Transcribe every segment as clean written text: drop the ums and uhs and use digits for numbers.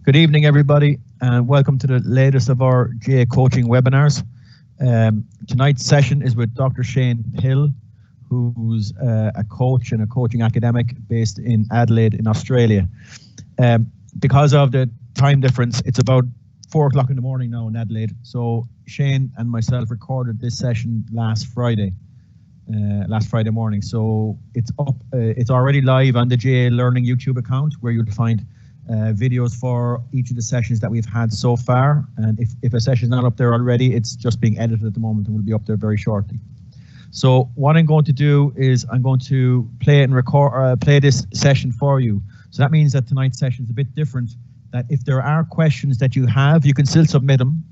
Good evening, everybody, and welcome to the latest of our GA coaching webinars. Tonight's session is with Dr. Shane Hill, who's a coach and a coaching academic based in Adelaide in Australia. Because of the time difference, it's about 4 o'clock in the morning now in Adelaide. So Shane and myself recorded this session last Friday morning. So it's up. It's already live on the GA Learning YouTube account, where you'll find videos for each of the sessions that we've had so far. And if a session is not up there already, it's just being edited at the moment and will be up there very shortly. So what I'm going to do is I'm going to play and record, play this session for you. So that means that tonight's session is a bit different, that if there are questions that you have, you can still submit them.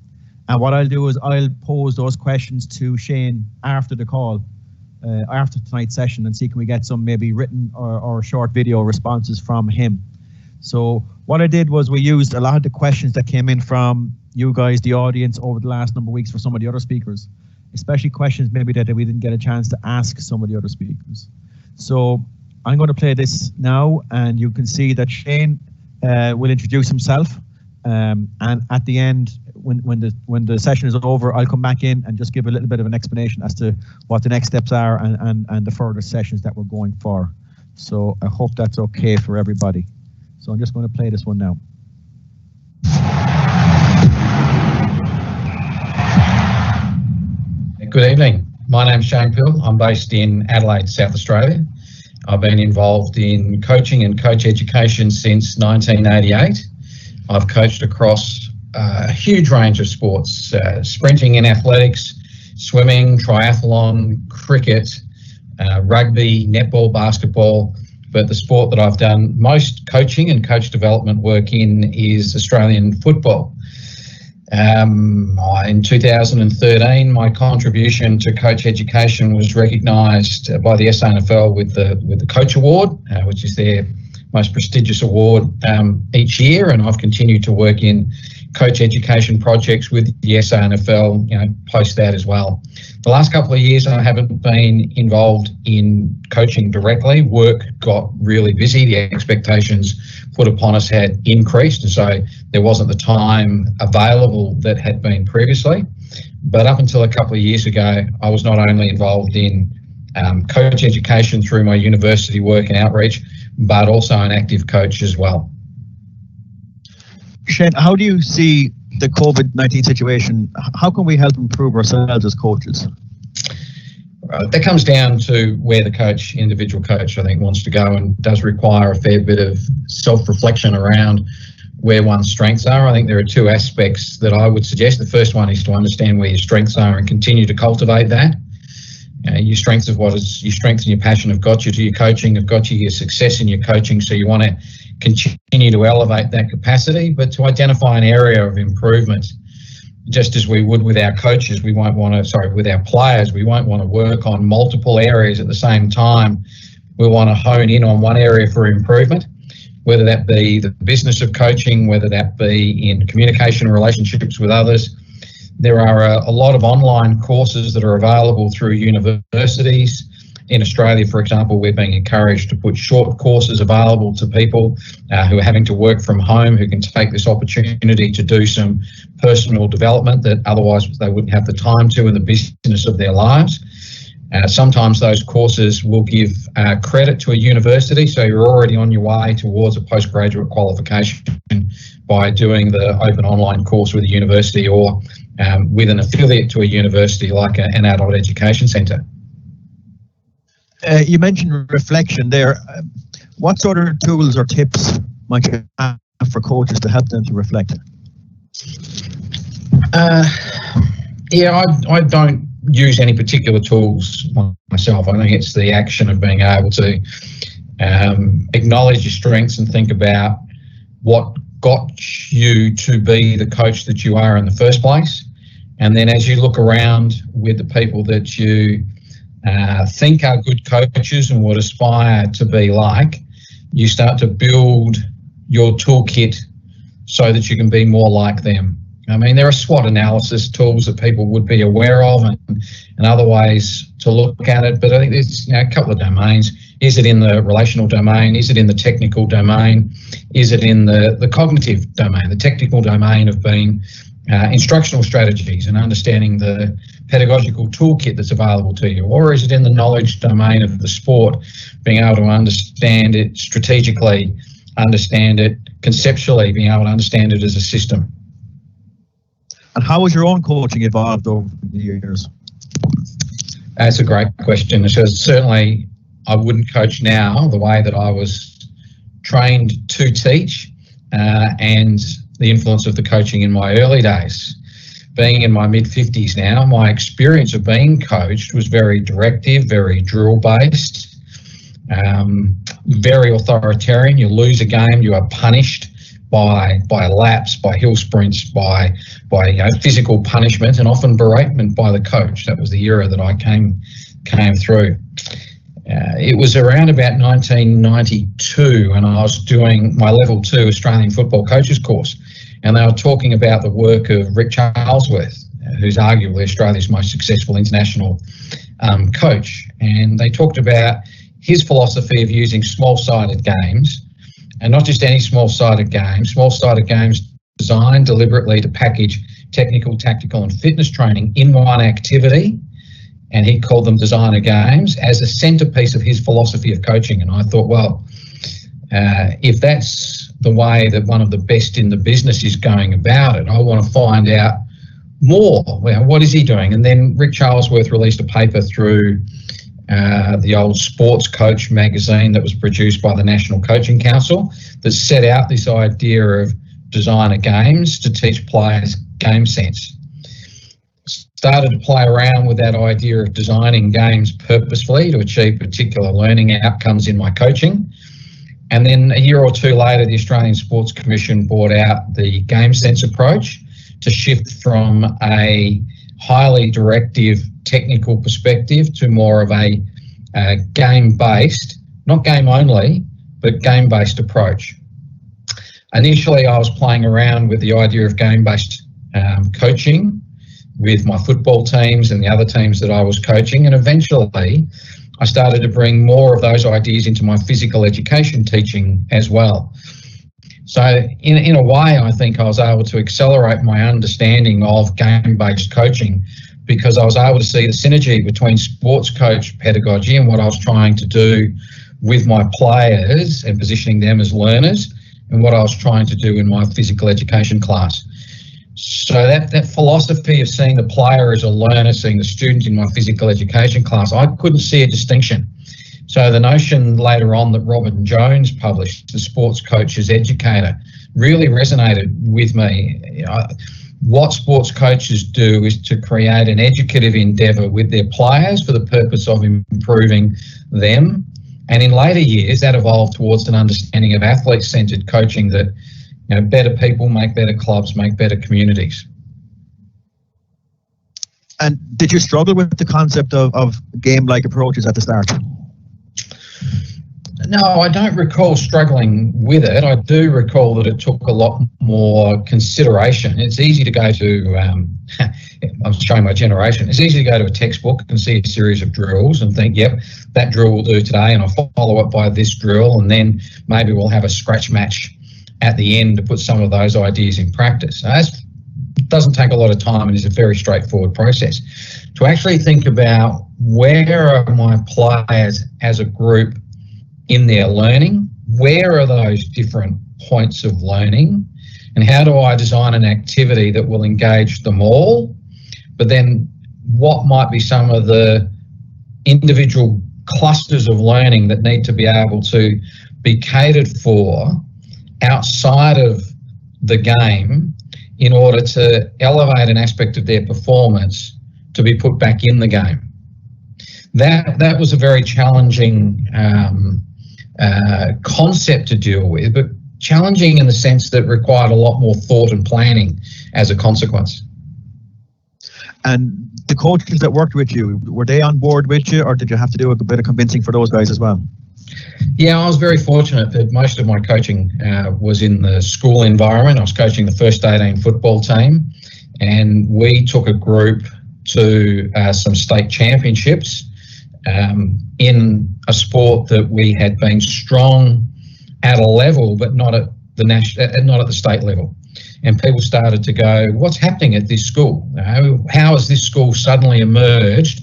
And what I'll do is I'll pose those questions to Shane after the call, after tonight's session, and see can we get some maybe written or short video responses from him. So what I did was we used a lot of the questions that came in from you guys, the audience, over the last number of weeks for some of the other speakers, especially questions maybe that we didn't get a chance to ask some of the other speakers. So I'm going to play this now, and you can see that Shane will introduce himself, and at the end, when the session is over, I'll come back in and just give a little bit of an explanation as to what the next steps are and the further sessions that we're going for. So I hope that's okay for everybody. So I'm just going to play this one now. Good evening. My name's Shane Hill. I'm based in Adelaide, South Australia. I've been involved in coaching and coach education since 1988. I've coached across a huge range of sports, sprinting and athletics, swimming, triathlon, cricket, rugby, netball, basketball. But the sport that I've done most coaching and coach development work in is Australian football. In 2013, my contribution to coach education was recognised by the SANFL with the Coach Award, which is their most prestigious award each year, and I've continued to work in coach education projects with the SANFL, post that as well. The last couple of years I haven't been involved in coaching directly. Work got really busy. The expectations put upon us had increased, and so there wasn't the time available that had been previously. But up until a couple of years ago, I was not only involved in coach education through my university work and outreach, but also an active coach as well. Shane, how do you see the COVID-19 situation? How can we help improve ourselves as coaches? That comes down to where the individual coach, I think, wants to go, and does require a fair bit of self-reflection around where one's strengths are. I think there are two aspects that I would suggest. The first one is to understand where your strengths are and continue to cultivate that. Your strengths and your passion have got you to your coaching, have got you your success in your coaching, so you want to continue to elevate that capacity, but to identify an area of improvement. Just as we would with our coaches, with our players, we won't want to work on multiple areas at the same time. We want to hone in on one area for improvement, whether that be the business of coaching, whether that be in communication and relationships with others. There are a lot of online courses that are available through universities. In Australia, for example, we're being encouraged to put short courses available to people who are having to work from home, who can take this opportunity to do some personal development that otherwise they wouldn't have the time to in the business of their lives. Sometimes those courses will give credit to a university, so you're already on your way towards a postgraduate qualification by doing the open online course with a university or with an affiliate to a university like an adult education centre. You mentioned reflection there. What sort of tools or tips might you have for coaches to help them to reflect? I don't use any particular tools myself. I think it's the action of being able to acknowledge your strengths and think about what got you to be the coach that you are in the first place. And then as you look around with the people that you think are good coaches and would aspire to be like, you start to build your toolkit so that you can be more like them. I mean, there are SWOT analysis tools that people would be aware of and other ways to look at it, but I think there's a couple of domains. Is it in the relational domain? Is it in the technical domain? Is it in the cognitive domain, the technical domain of being instructional strategies and understanding the pedagogical toolkit that's available to you? Or is it in the knowledge domain of the sport, being able to understand it strategically, understand it conceptually, being able to understand it as a system? And how has your own coaching evolved over the years? That's a great question. So certainly I wouldn't coach now the way that I was trained to teach, and the influence of the coaching in my early days. Being in my mid-50s now, my experience of being coached was very directive, very drill-based, very authoritarian. You lose a game, you are punished by laps, by hill sprints, by physical punishment, and often beratement by the coach. That was the era that I came through. It was around about 1992, and I was doing my level 2 Australian football coaches course, and they were talking about the work of Rick Charlesworth, who's arguably Australia's most successful international coach. And they talked about his philosophy of using small-sided games, and not just any small-sided games designed deliberately to package technical, tactical and fitness training in one activity, and he called them designer games, as a centrepiece of his philosophy of coaching. And I thought, well, if that's the way that one of the best in the business is going about it, I want to find out more. Well, what is he doing? And then Rick Charlesworth released a paper through the old Sports Coach magazine that was produced by the National Coaching Council that set out this idea of designer games to teach players game sense. Started to play around with that idea of designing games purposefully to achieve particular learning outcomes in my coaching. And then a year or two later, the Australian Sports Commission brought out the game sense approach to shift from a highly directive technical perspective to more of a game-based, not game only, but game-based approach. Initially, I was playing around with the idea of game-based coaching with my football teams and the other teams that I was coaching, and eventually I started to bring more of those ideas into my physical education teaching as well. So in a way, I think I was able to accelerate my understanding of game-based coaching because I was able to see the synergy between sports coach pedagogy and what I was trying to do with my players and positioning them as learners, and what I was trying to do in my physical education class. So that philosophy of seeing the player as a learner, seeing the student in my physical education class, I couldn't see a distinction. So the notion later on that Robin Jones published, the sports coach as educator, really resonated with me. What sports coaches do is to create an educative endeavour with their players for the purpose of improving them. And in later years, that evolved towards an understanding of athlete-centred coaching that, you know, better people make better clubs, make better communities. And did you struggle with the concept of game-like approaches at the start? No, I don't recall struggling with it. I do recall that it took a lot more consideration. It's easy to go to, I'm showing my generation, it's easy to go to a textbook and see a series of drills and think, yep, that drill will do today, and I'll follow it by this drill, and then maybe we'll have a scratch match at the end to put some of those ideas in practice. That doesn't take a lot of time and is a very straightforward process. To actually think about where are my players as a group in their learning, where are those different points of learning, and how do I design an activity that will engage them all, but then what might be some of the individual clusters of learning that need to be able to be catered for outside of the game in order to elevate an aspect of their performance to be put back in the game. That was a very challenging concept to deal with, but challenging in the sense that required a lot more thought and planning as a consequence. And the coaches that worked with you, were they on board with you, or did you have to do a bit of convincing for those guys as well? Yeah, I was very fortunate that most of my coaching was in the school environment. I was coaching the first 18 football team, and we took a group to some state championships in in a sport that we had been strong at a level, but not at the state level. And people started to go, what's happening at this school? How has this school suddenly emerged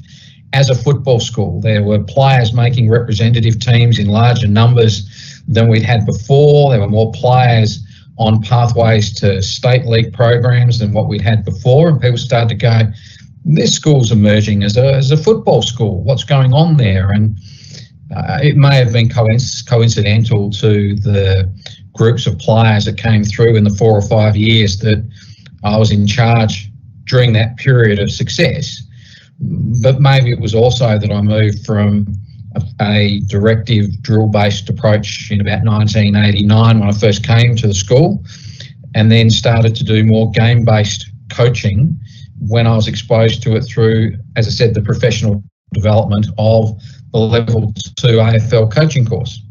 as a football school? There were players making representative teams in larger numbers than we'd had before. There were more players on pathways to state league programs than what we'd had before. And people started to go, this school's emerging as a football school. What's going on there? And it may have been coincidental to the groups of players that came through in the 4 or 5 years that I was in charge during that period of success. But maybe it was also that I moved from a directive drill-based approach in about 1989 when I first came to the school, and then started to do more game-based coaching when I was exposed to it through, as I said, the professional development of the Level 2 AFL coaching course.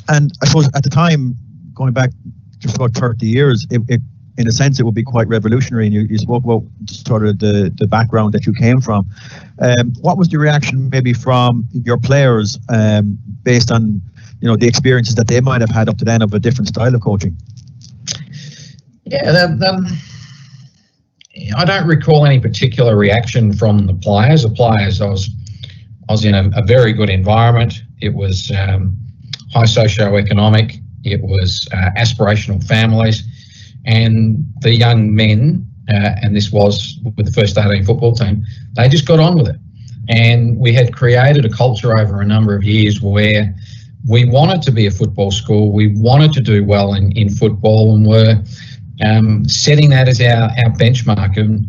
And I suppose at the time, going back just about 30 years, it in a sense, it would be quite revolutionary. And you spoke about sort of the background that you came from. What was the reaction maybe from your players based on, the experiences that they might have had up to then of a different style of coaching? Yeah, I don't recall any particular reaction from the players. I was in a very good environment. It was high socio-economic. It was aspirational families. And the young men, and this was with the first 18 football team, they just got on with it. And we had created a culture over a number of years where we wanted to be a football school. We wanted to do well in football, and were setting that as our benchmark. And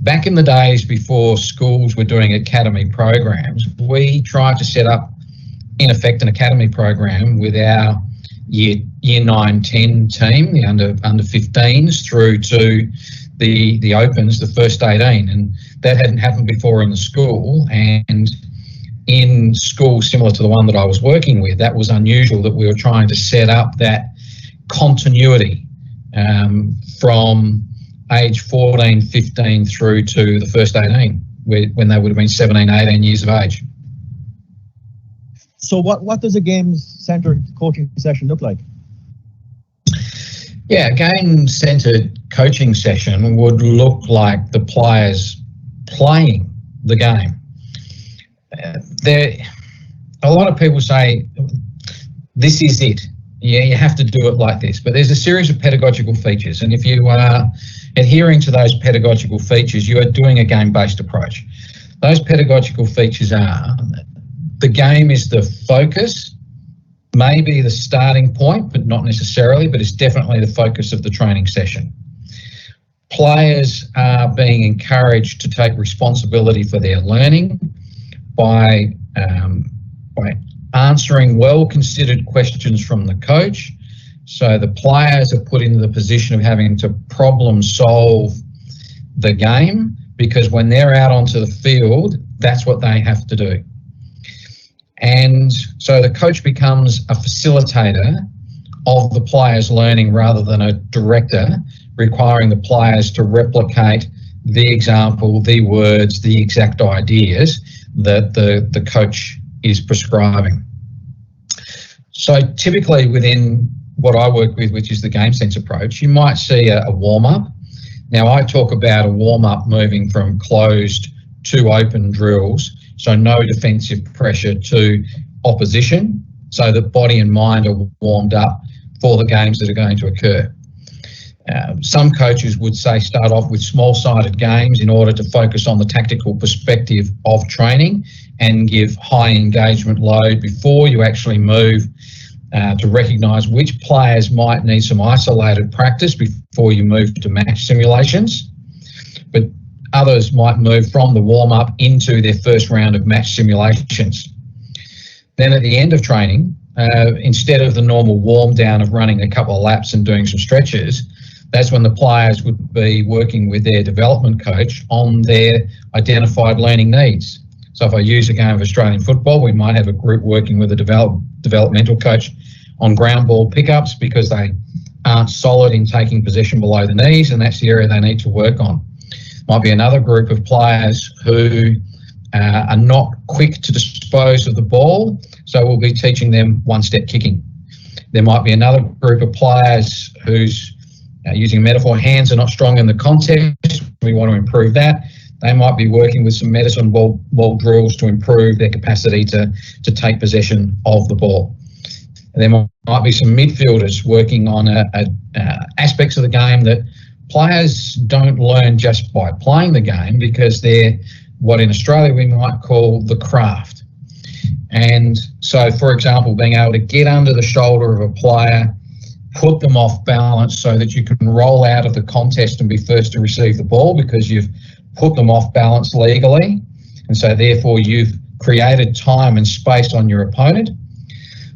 back in the days before schools were doing academy programs, we tried to set up, in effect, an academy program with our year 9, 10 team, the under 15s, through to the opens, the first 18, and that hadn't happened before in the school. And in schools similar to the one that I was working with, that was unusual, that we were trying to set up that continuity from age 14, 15 through to the first 18, when they would have been 17, 18 years of age. So what does a game-centred coaching session look like? Yeah, a game-centred coaching session would look like the players playing the game. A lot of people say, this is it. Yeah, you have to do it like this. But there's a series of pedagogical features, and if you are adhering to those pedagogical features, you are doing a game-based approach. Those pedagogical features are: the game is the focus, maybe the starting point, but not necessarily, but it's definitely the focus of the training session. Players are being encouraged to take responsibility for their learning by answering well-considered questions from the coach. So the players are put into the position of having to problem solve the game, because when they're out onto the field, that's what they have to do. And so the coach becomes a facilitator of the players' learning rather than a director, requiring the players to replicate the example, the words, the exact ideas that the coach is prescribing. So typically within what I work with, which is the game sense approach, you might see a warm-up. Now, I talk about a warm-up moving from closed to open drills, so no defensive pressure to opposition, so that body and mind are warmed up for the games that are going to occur. Some coaches would say start off with small-sided games in order to focus on the tactical perspective of training and give high engagement load before you actually move to recognise which players might need some isolated practice before you move to match simulations. But others might move from the warm-up into their first round of match simulations. Then at the end of training, instead of the normal warm-down of running a couple of laps and doing some stretches, that's when the players would be working with their development coach on their identified learning needs. So if I use a game of Australian football, we might have a group working with a developmental coach on ground ball pickups because they aren't solid in taking possession below the knees, and that's the area they need to work on. Might be another group of players who are not quick to dispose of the ball, so we'll be teaching them one-step kicking. There might be another group of players whose, using a metaphor, hands are not strong in the contest. We want to improve that. They might be working with some medicine ball drills to improve their capacity to take possession of the ball. And there might be some midfielders working on aspects of the game that players don't learn just by playing the game, because they're what in Australia we might call the craft. And so, for example, being able to get under the shoulder of a player, put them off balance so that you can roll out of the contest and be first to receive the ball because you've put them off balance legally. And so therefore you've created time and space on your opponent.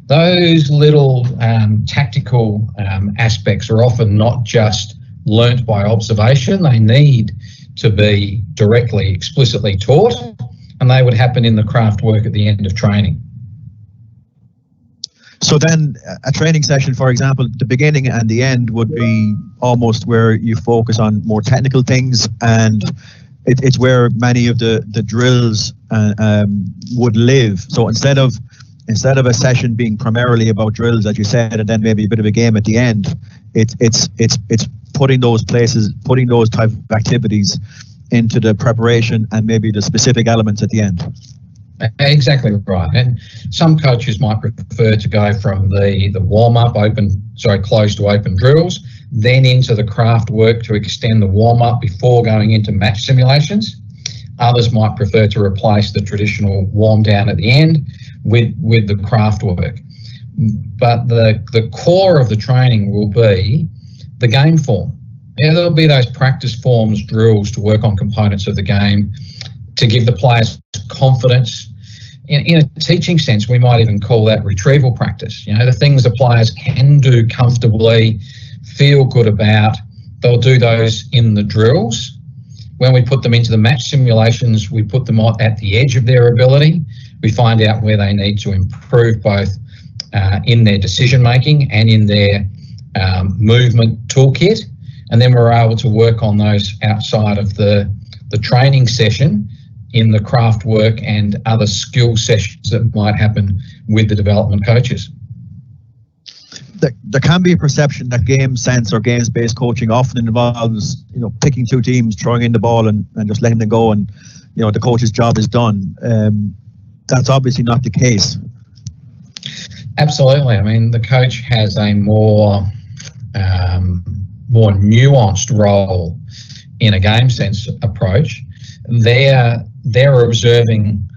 Those little tactical aspects are often not just learnt by observation. They need to be directly, explicitly taught, and they would happen in the craft work at the end of training. So then a training session, for example, the beginning and the end would be almost where you focus on more technical things, and it's where many of the drills would live. So instead of a session being primarily about drills, as you said, and then maybe a bit of a game at the end, it's putting those type of activities into the preparation and maybe the specific elements at the end. Exactly right. And some coaches might prefer to go from the warm-up, closed to open drills, then into the craft work to extend the warm-up before going into match simulations. Others might prefer to replace the traditional warm-down at the end with the craft work. But the core of the training will be the game form. Yeah, there'll be those practice forms, drills to work on components of the game, to give the players confidence. In a teaching sense, we might even call that retrieval practice. You know, the things the players can do comfortably, feel good about, they'll do those in the drills. When we put them into the match simulations, we put them at the edge of their ability. We find out where they need to improve both in their decision making and in their movement toolkit. And then we're able to work on those outside of the training session in the craft work and other skill sessions that might happen with the development coaches. There can be a perception that game sense or games-based coaching often involves, picking two teams, throwing in the ball and just letting them go, and the coach's job is done. That's obviously not the case. Absolutely. I mean, the coach has a more nuanced role in a game sense approach. They're observing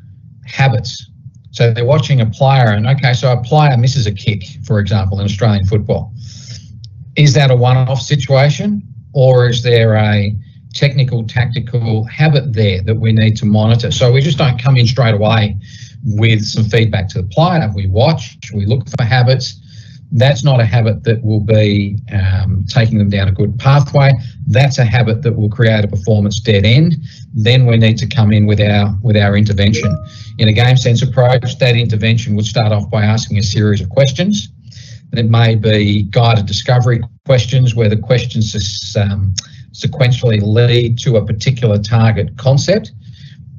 habits. So they're watching a player and, okay, so a player misses a kick, for example, in Australian football. Is that a one-off situation, or is there a technical, tactical habit there that we need to monitor? So we just don't come in straight away with some feedback to the player. We watch, we look for habits. That's not a habit that will be taking them down a good pathway. That's a habit that will create a performance dead end. Then we need to come in with our intervention. In a game sense approach, that intervention would start off by asking a series of questions. It may be guided discovery questions where the questions sequentially lead to a particular target concept,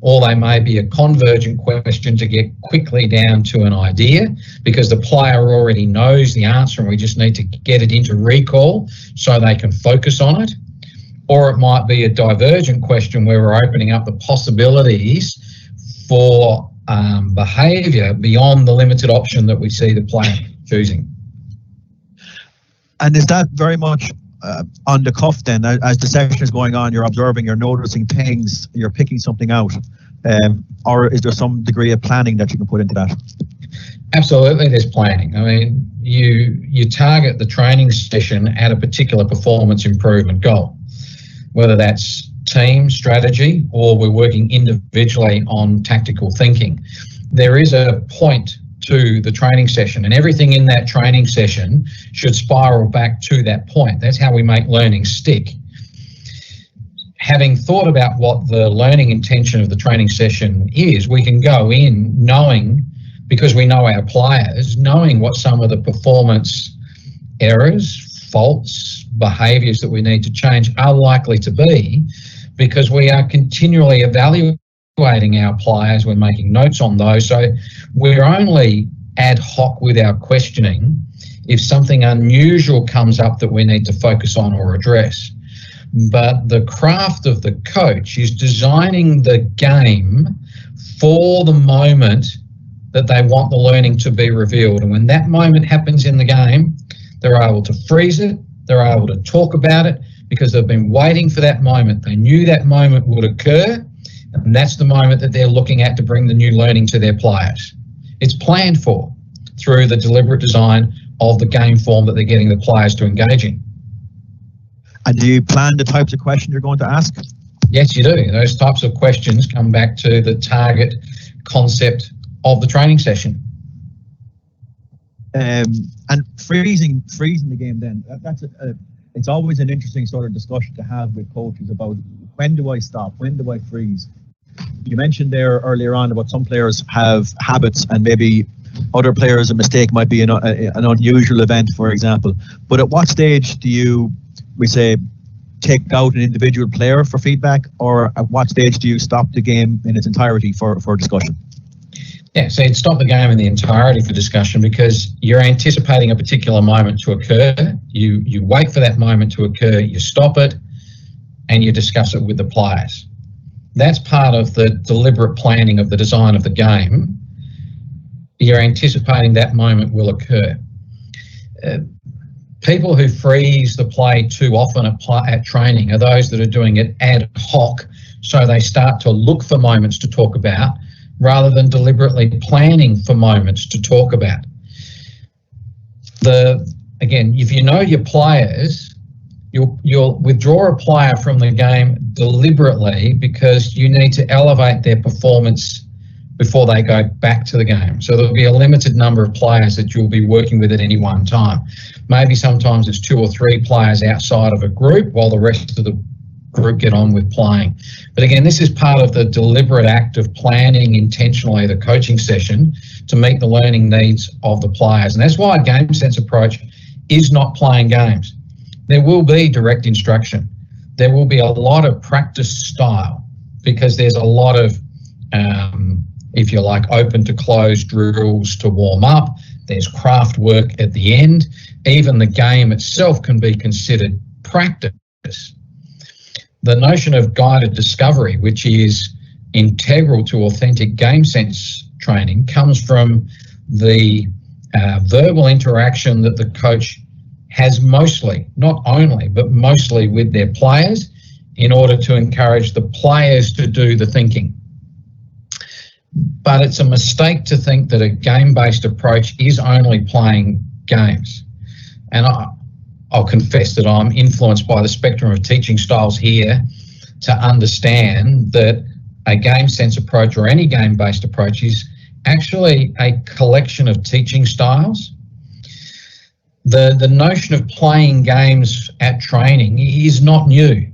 or they may be a convergent question to get quickly down to an idea because the player already knows the answer and we just need to get it into recall so they can focus on it. Or it might be a divergent question where we're opening up the possibilities for behaviour beyond the limited option that we see the player choosing. And is that very much on the cuff then? As the session is going on, you're observing, you're noticing things, you're picking something out, or is there some degree of planning that you can put into that? Absolutely, there's planning. I mean, you target the training session at a particular performance improvement goal, whether that's team strategy or we're working individually on tactical thinking. There is a point to the training session, and everything in that training session should spiral back to that point. That's how we make learning stick. Having thought about what the learning intention of the training session is, we can go in knowing, because we know our players, knowing what some of the performance errors, faults, behaviours that we need to change are likely to be, because we are continually evaluating evaluating our players, we're making notes on those. So we're only ad hoc with our questioning if something unusual comes up that we need to focus on or address. But the craft of the coach is designing the game for the moment that they want the learning to be revealed. And when that moment happens in the game, they're able to freeze it, they're able to talk about it, because they've been waiting for that moment. They knew that moment would occur, and that's the moment that they're looking at to bring the new learning to their players. It's planned for through the deliberate design of the game form that they're getting the players to engage in. And do you plan the types of questions you're going to ask? Yes, you do. Those types of questions come back to the target concept of the training session. And freezing the game then, it's always an interesting sort of discussion to have with coaches about when do I stop, when do I freeze? You mentioned there earlier on about some players have habits and maybe other players, a mistake might be an unusual event, for example. But at what stage do we say, take out an individual player for feedback, or at what stage do you stop the game in its entirety for discussion? Yeah, so you'd stop the game in the entirety for discussion because you're anticipating a particular moment to occur. You wait for that moment to occur, you stop it, and you discuss it with the players. That's part of the deliberate planning of the design of the game. You're anticipating that moment will occur. People who freeze the play too often at training are those that are doing it ad hoc, so they start to look for moments to talk about rather than deliberately planning for moments to talk about. Again, if you know your players, you'll withdraw a player from the game deliberately because you need to elevate their performance before they go back to the game. So there'll be a limited number of players that you'll be working with at any one time. Maybe sometimes it's 2 or 3 players outside of a group while the rest of the group get on with playing. But again, this is part of the deliberate act of planning intentionally the coaching session to meet the learning needs of the players. And that's why a game sense approach is not playing games. There will be direct instruction. There will be a lot of practice style because there's a lot of if you like, open to close drills to warm up. There's craft work at the end. Even the game itself can be considered practice. The notion of guided discovery, which is integral to authentic game sense training, comes from the verbal interaction that the coach has mostly, not only, but mostly with their players in order to encourage the players to do the thinking. But it's a mistake to think that a game-based approach is only playing games. And I'll confess that I'm influenced by the spectrum of teaching styles here to understand that a game sense approach or any game-based approach is actually a collection of teaching styles. The notion of playing games at training is not new.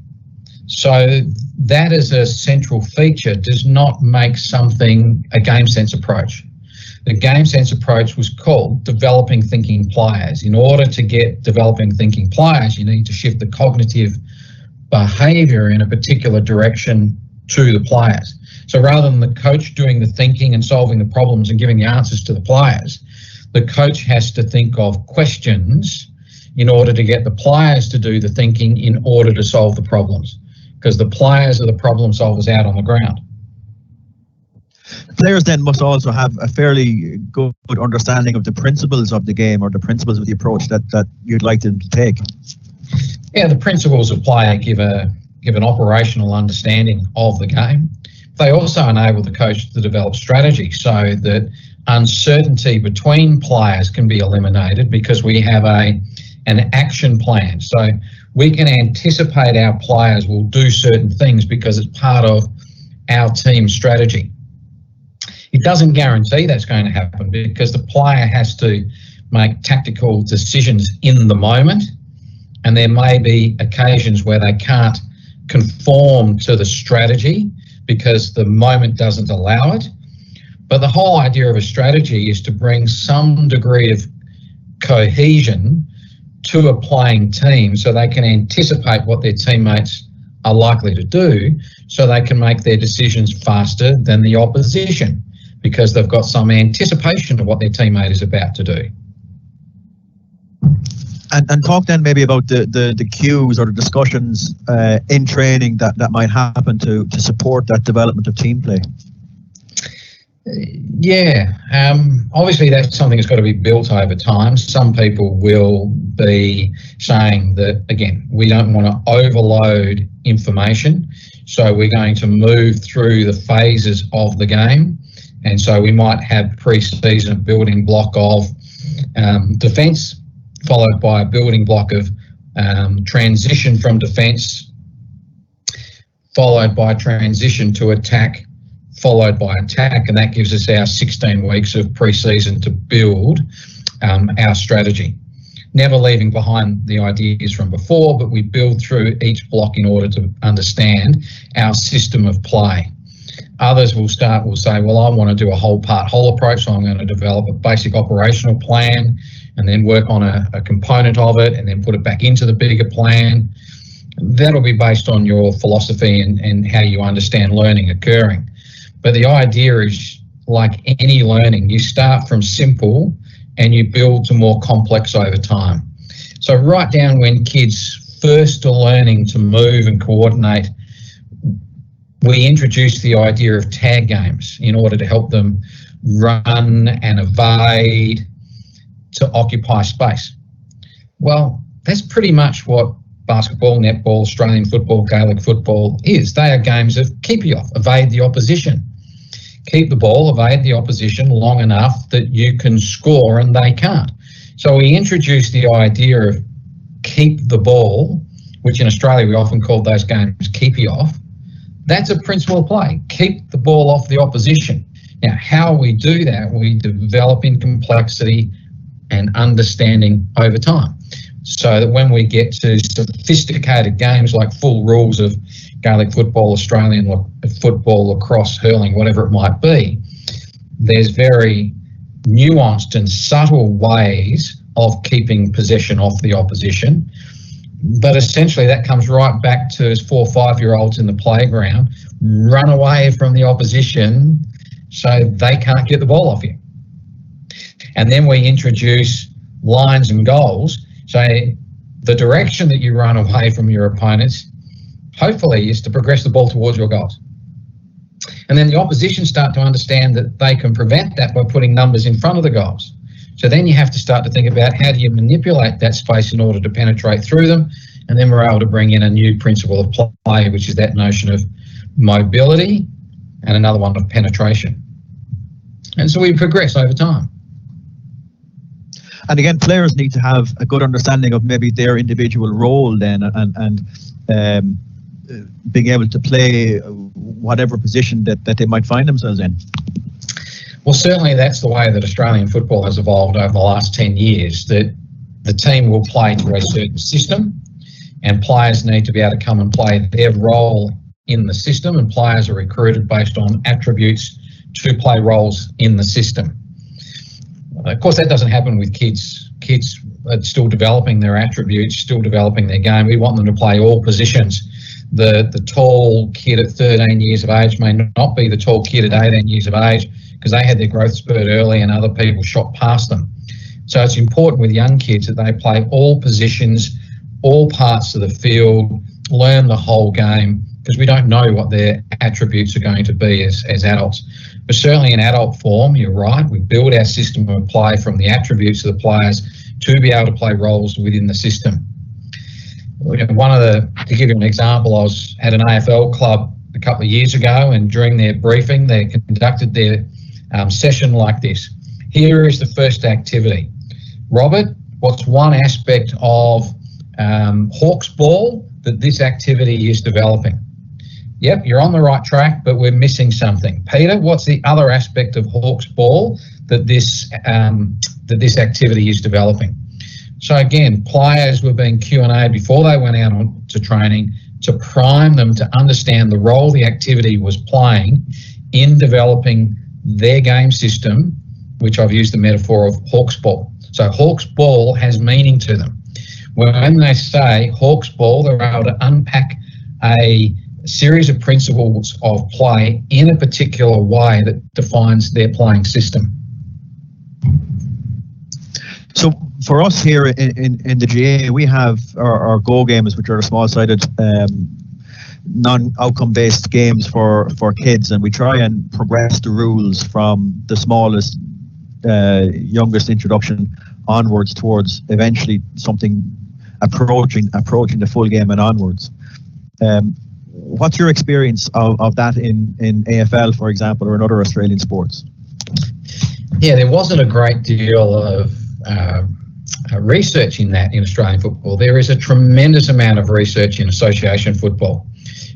So that as a central feature does not make something a game sense approach. The game sense approach was called developing thinking players. In order to get developing thinking players, you need to shift the cognitive behaviour in a particular direction to the players. So rather than the coach doing the thinking and solving the problems and giving the answers to the players, the coach has to think of questions in order to get the players to do the thinking in order to solve the problems, because the players are the problem solvers out on the ground. Players then must also have a fairly good understanding of the principles of the game or the principles of the approach that you'd like them to take. Yeah, the principles of play give an operational understanding of the game. They also enable the coach to develop strategy so that uncertainty between players can be eliminated because we have an action plan. So we can anticipate our players will do certain things because it's part of our team strategy. It doesn't guarantee that's going to happen because the player has to make tactical decisions in the moment, and there may be occasions where they can't conform to the strategy because the moment doesn't allow it. But the whole idea of a strategy is to bring some degree of cohesion to a playing team so they can anticipate what their teammates are likely to do, so they can make their decisions faster than the opposition because they've got some anticipation of what their teammate is about to do. And talk then maybe about the cues or the discussions in training that might happen to support that development of team play. Yeah, obviously that's something that's got to be built over time. Some people will be saying that, again, we don't want to overload information, so we're going to move through the phases of the game. And so we might have pre-season a building block of defence, followed by a building block of transition from defence, followed by transition to attack, followed by attack, and that gives us our 16 weeks of pre-season to build our strategy. Never leaving behind the ideas from before, but we build through each block in order to understand our system of play. Others will say, well, I want to do a whole part whole approach, so I'm going to develop a basic operational plan and then work on a component of it and then put it back into the bigger plan. That'll be based on your philosophy and how you understand learning occurring. But the idea is, like any learning, you start from simple and you build to more complex over time. So right down when kids first are learning to move and coordinate, we introduce the idea of tag games in order to help them run and evade to occupy space. Well, that's pretty much what basketball, netball, Australian football, Gaelic football is. They are games of keep you off, evade the opposition. Keep the ball, evade the opposition long enough that you can score and they can't. So we introduced the idea of keep the ball, which in Australia we often call those games keepy off. That's a principle of play. Keep the ball off the opposition. Now, how we do that, we develop in complexity and understanding over time. So that when we get to sophisticated games like full rules of Gaelic football, Australian football, lacrosse, hurling, whatever it might be, there's very nuanced and subtle ways of keeping possession off the opposition. But essentially that comes right back to as 4 or 5-year-olds in the playground, run away from the opposition so they can't get the ball off you. And then we introduce lines and goals. So the direction that you run away from your opponents, hopefully, is to progress the ball towards your goals. And then the opposition start to understand that they can prevent that by putting numbers in front of the goals. So then you have to start to think about how do you manipulate that space in order to penetrate through them. And then we're able to bring in a new principle of play, which is that notion of mobility and another one of penetration. And so we progress over time. And again, players need to have a good understanding of maybe their individual role then and being able to play whatever position that they might find themselves in. Well, certainly that's the way that Australian football has evolved over the last 10 years, that the team will play to a certain system and players need to be able to come and play their role in the system, and players are recruited based on attributes to play roles in the system. Of course, that doesn't happen with kids. Kids are still developing their attributes, still developing their game. We want them to play all positions. The tall kid at 13 years of age may not be the tall kid at 18 years of age because they had their growth spurt early and other people shot past them. So it's important with young kids that they play all positions, all parts of the field, learn the whole game, because we don't know what their attributes are going to be as adults. But certainly in adult form, you're right, we build our system of play from the attributes of the players to be able to play roles within the system. To give you an example, I was at an AFL club a couple of years ago, and during their briefing, they conducted their session like this. Here is the first activity. Robert, what's one aspect of Hawks ball that this activity is developing? Yep, you're on the right track, but we're missing something. Peter, what's the other aspect of Hawks ball that this activity is developing? So again, players were being Q&A'd before they went out to training to prime them to understand the role the activity was playing in developing their game system, which I've used the metaphor of Hawks ball. So Hawks ball has meaning to them. When they say Hawks ball, they're able to unpack a series of principles of play in a particular way that defines their playing system. So for us here in the GA, we have our Go games, which are small-sided, non-outcome based games for kids, and we try and progress the rules from the smallest, youngest introduction onwards towards eventually something approaching the full game and onwards. What's your experience of that in AFL, for example, or in other Australian sports? Yeah, there wasn't a great deal of research in that in Australian football. There is a tremendous amount of research in association football.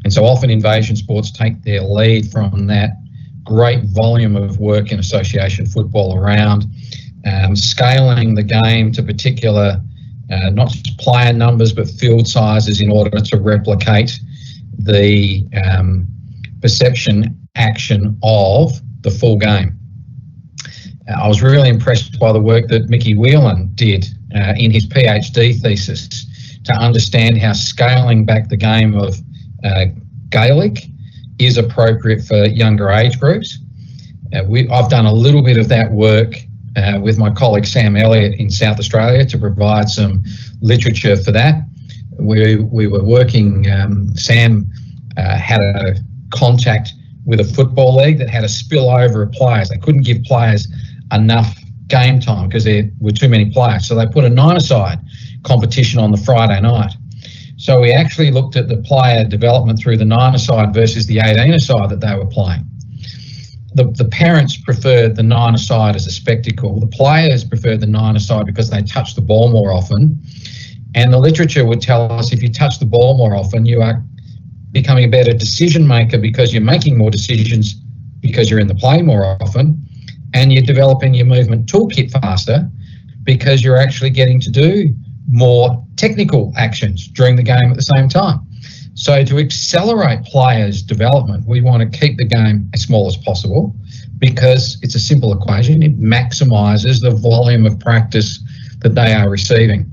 And so often invasion sports take their lead from that great volume of work in association football around scaling the game to particular, not just player numbers, but field sizes in order to replicate the perception action of the full game. I was really impressed by the work that Mickey Whelan did in his PhD thesis to understand how scaling back the game of Gaelic is appropriate for younger age groups. I've done a little bit of that work with my colleague Sam Elliott in South Australia to provide some literature for that. We were working, Sam had a contact with a football league that had a spillover of players. They couldn't give players enough game time because there were too many players. So they put a 9-a-side competition on the Friday night. So we actually looked at the player development through the 9-a-side versus the 18-a-side that they were playing. The parents preferred the 9-a-side as a spectacle. The players preferred the 9-a-side because they touch the ball more often. And the literature would tell us if you touch the ball more often, you are becoming a better decision maker because you're making more decisions because you're in the play more often. And you're developing your movement toolkit faster because you're actually getting to do more technical actions during the game at the same time. So to accelerate players' development, we want to keep the game as small as possible because it's a simple equation. It maximises the volume of practice that they are receiving.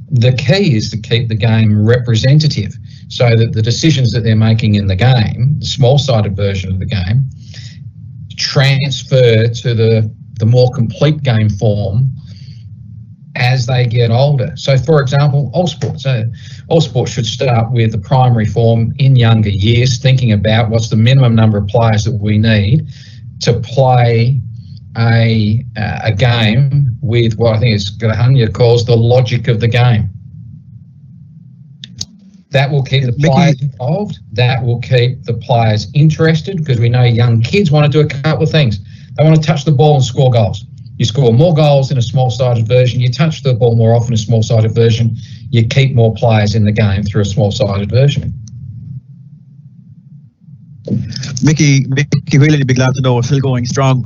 The key is to keep the game representative so that the decisions that they're making in the game, the small-sided version of the game, transfer to the more complete game form as they get older. So, for example, all sports should start with the primary form in younger years, thinking about what's the minimum number of players that we need to play a game with what I think is Grahanya calls the logic of the game. That will keep the players involved. That will keep the players interested because we know young kids want to do a couple of things. They want to touch the ball and score goals. You score more goals in a small-sided version. You touch the ball more often in a small-sided version. You keep more players in the game through a small-sided version. Mickey Whelan, you'd be glad to know, is still going strong.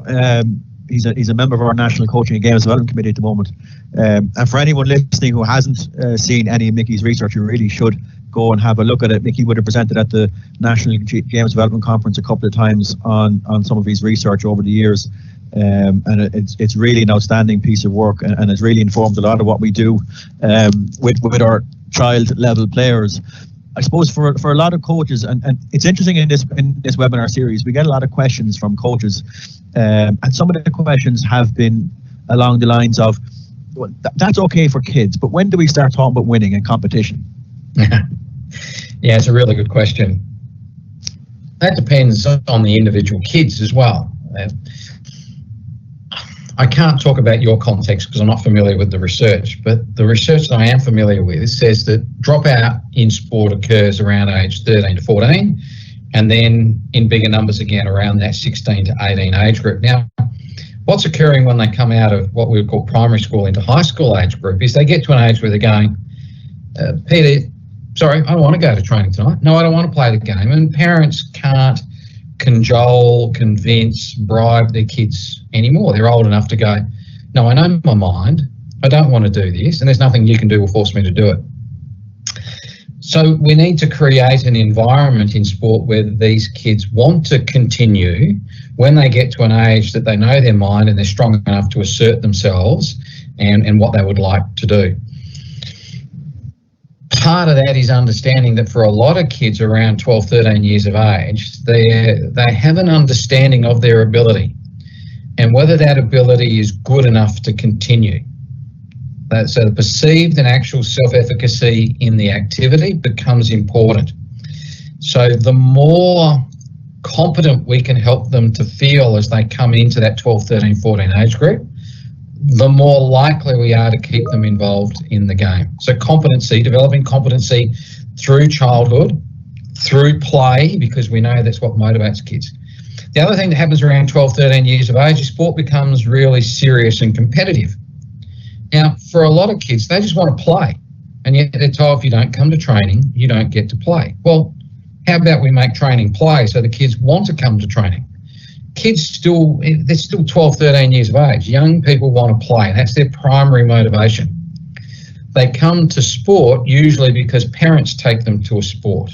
He's a member of our National Coaching and Games Development Committee at the moment. And for anyone listening who hasn't seen any of Mickey's research, you really should go and have a look at it. Mickey would have presented at the National Games Development Conference a couple of times on some of his research over the years. And it's really an outstanding piece of work, and it's really informed a lot of what we do with our child level players. I suppose for a lot of coaches, and it's interesting in this webinar series, we get a lot of questions from coaches, and some of the questions have been along the lines of, well, that's okay for kids, but when do we start talking about winning and competition? Yeah, it's a really good question. That depends on the individual kids as well. I can't talk about your context because I'm not familiar with the research, but the research that I am familiar with says that dropout in sport occurs around age 13 to 14, and then in bigger numbers again around that 16 to 18 age group. Now, what's occurring when they come out of what we would call primary school into high school age group is they get to an age where they're going, Peter, sorry, I don't want to go to training tonight. No, I don't want to play the game. And parents can't cajole, convince, bribe their kids anymore. They're old enough to go, no, I know my mind. I don't want to do this, and there's nothing you can do will force me to do it. So we need to create an environment in sport where these kids want to continue when they get to an age that they know their mind and they're strong enough to assert themselves and what they would like to do. part of that is understanding that for a lot of kids around 12, 13 years of age, they have an understanding of their ability and whether that ability is good enough to continue. So the perceived and actual self-efficacy in the activity becomes important. So the more competent we can help them to feel as they come into that 12, 13, 14 age group, the more likely we are to keep them involved in the game. So competency, developing competency through childhood, through play, because we know that's what motivates kids. The other thing that happens around 12, 13 years of age is sport becomes really serious and competitive. Now, for a lot of kids, they just want to play, and yet they're told if you don't come to training, you don't get to play. Well, how about we make training play so the kids want to come to training? Kids they're still 12, 13 years of age. Young people want to play. That's their primary motivation. They come to sport usually because parents take them to a sport.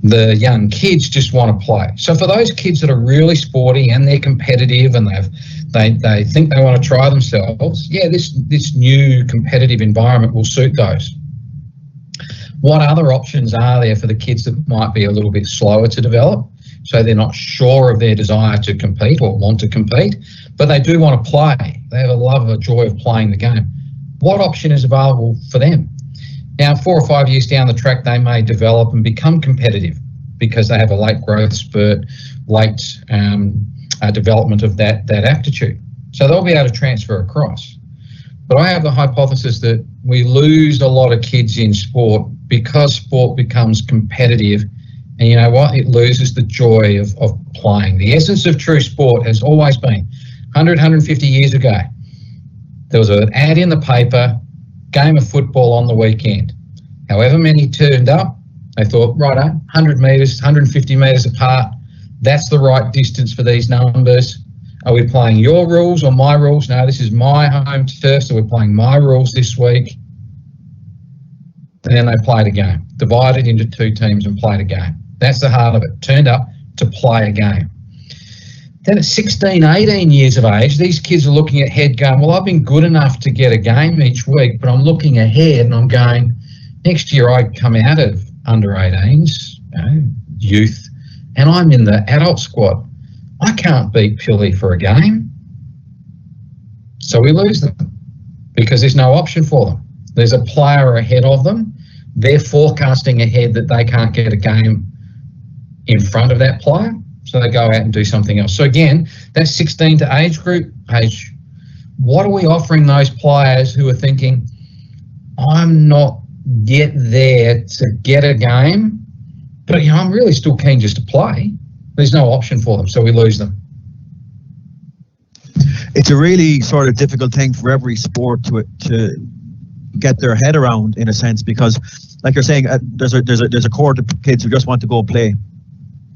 The young kids just want to play. So for those kids that are really sporty and they're competitive and they think they want to try themselves, yeah, this new competitive environment will suit those. What other options are there for the kids that might be a little bit slower to develop? So they're not sure of their desire to compete or want to compete, but they do want to play. They have a love, a joy of playing the game. What option is available for them? Now, 4 or 5 years down the track, they may develop and become competitive because they have a late growth spurt, late development of that aptitude. So they'll be able to transfer across. But I have the hypothesis that we lose a lot of kids in sport because sport becomes competitive. And you know what? It loses the joy of playing. The essence of true sport has always been 100, 150 years ago. There was an ad in the paper, game of football on the weekend. However many turned up, they thought, right, 100 metres, 150 metres apart, that's the right distance for these numbers. Are we playing your rules or my rules? No, this is my home turf, so we're playing my rules this week. And then they played a game, divided into 2 teams and played a game. That's the heart of it, turned up to play a game. Then at 16, 18 years of age, these kids are looking ahead going, well, I've been good enough to get a game each week, but I'm looking ahead and I'm going, next year I come out of under 18s, youth, and I'm in the adult squad. I can't beat Pilly for a game. So we lose them because there's no option for them. There's a player ahead of them. They're forecasting ahead that they can't get a game in front of that player. So they go out and do something else. So again, that 16 to age group, what are we offering those players who are thinking, I'm not yet there to get a game, but I'm really still keen just to play. There's no option for them, so we lose them. It's a really sort of difficult thing for every sport to get their head around, in a sense, because, like you're saying, there's a cohort of kids who just want to go play.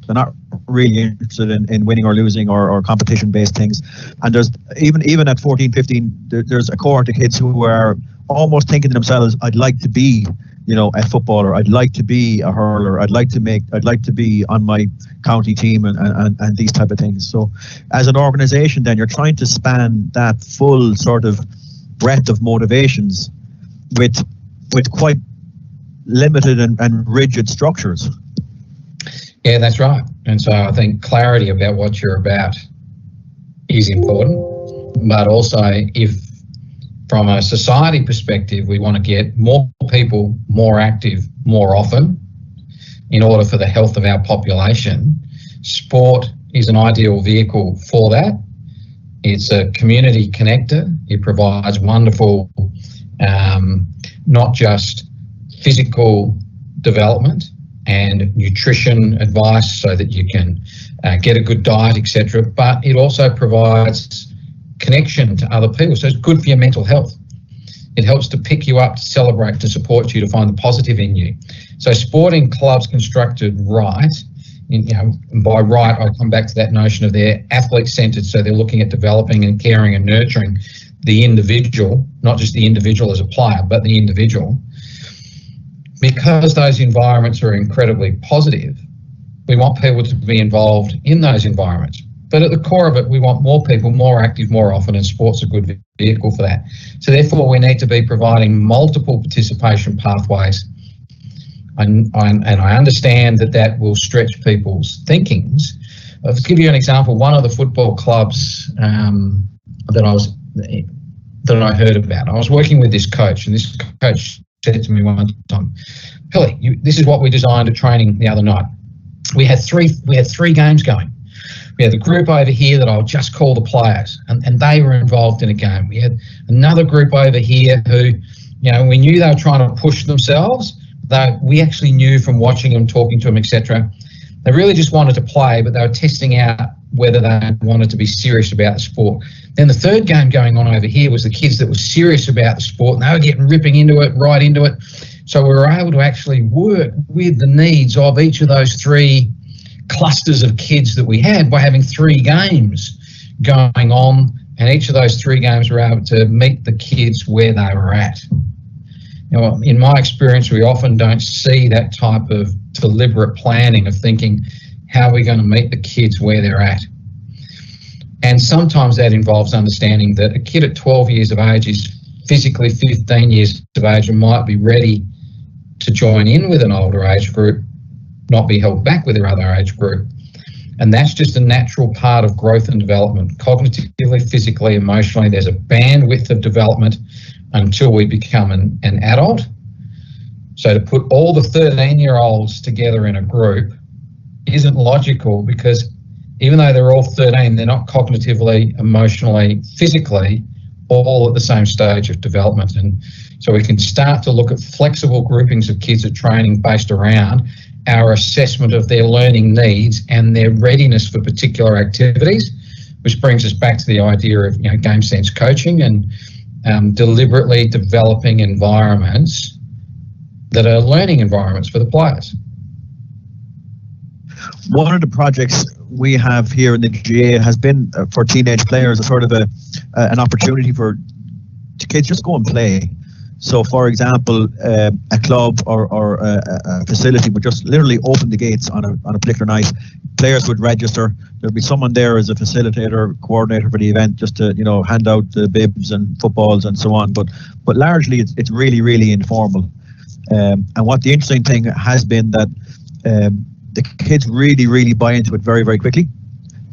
They're not really interested in winning or losing or competition-based things. And there's even at 14, 15, there's a cohort of kids who are almost thinking to themselves, I'd like to be, a footballer. I'd like to be a hurler. I'd like to be on my county team and these type of things. So as an organisation, then you're trying to span that full sort of breadth of motivations with quite limited and rigid structures. Yeah, that's right. And so I think clarity about what you're about is important, but also if from a society perspective, we want to get more people more active more often in order for the health of our population, sport is an ideal vehicle for that. It's a community connector. It provides wonderful, not just physical development and nutrition advice so that you can get a good diet, etc. But it also provides connection to other people. So it's good for your mental health. It helps to pick you up, to celebrate, to support you, to find the positive in you. So sporting clubs constructed right, by right, I come back to that notion of they're athlete-centred, so they're looking at developing and caring and nurturing the individual, not just the individual as a player, but the individual. Because those environments are incredibly positive, we want people to be involved in those environments. But at the core of it, we want more people, more active, more often, and sport's a good vehicle for that. So therefore, we need to be providing multiple participation pathways. And I understand that will stretch people's thinkings. I'll give you an example. One of the football clubs that I heard about, I was working with this coach, and this coach said to me one time, "Billy, this is what we designed at training the other night. We had three games going. We had the group over here that I'll just call the players, and they were involved in a game. We had another group over here who, we knew they were trying to push themselves. We actually knew from watching them, talking to them, etc. They really just wanted to play, but they were testing out whether they wanted to be serious about the sport. Then the third game going on over here was the kids that were serious about the sport, and they were getting ripping into it, right into it. So we were able to actually work with the needs of each of those three clusters of kids that we had by having 3 games going on, and each of those 3 games were able to meet the kids where they were at." In my experience, we often don't see that type of deliberate planning of thinking, how are we going to meet the kids where they're at? And sometimes that involves understanding that a kid at 12 years of age is physically 15 years of age and might be ready to join in with an older age group, not be held back with their other age group. And that's just a natural part of growth and development. Cognitively, physically, emotionally, there's a bandwidth of development until we become an adult. So to put all the 13-year-olds together in a group isn't logical, because even though they're all 13, they're not cognitively, emotionally, physically all at the same stage of development. And so we can start to look at flexible groupings of kids at training based around our assessment of their learning needs and their readiness for particular activities, which brings us back to the idea of game sense coaching and deliberately developing environments that are learning environments for the players. One of the projects we have here in the GA has been for teenage players, a sort of an opportunity for kids just go and play. So, for example, a club or a facility would just literally open the gates on a particular night. Players would register. There'd be someone there as a facilitator, coordinator for the event, just to hand out the bibs and footballs and so on. But largely, it's really, really informal. And what the interesting thing has been that the kids really, really buy into it very, very quickly.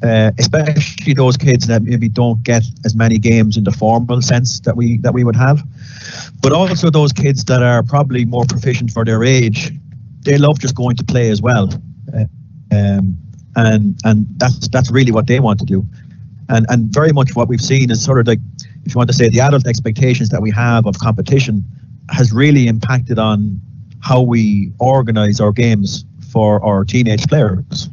Especially those kids that maybe don't get as many games in the formal sense that we would have, but also those kids that are probably more proficient for their age. They love just going to play as well, and that's really what they want to do. And very much what we've seen is sort of like, if you want to say, the adult expectations that we have of competition has really impacted on how we organise our games for our teenage players.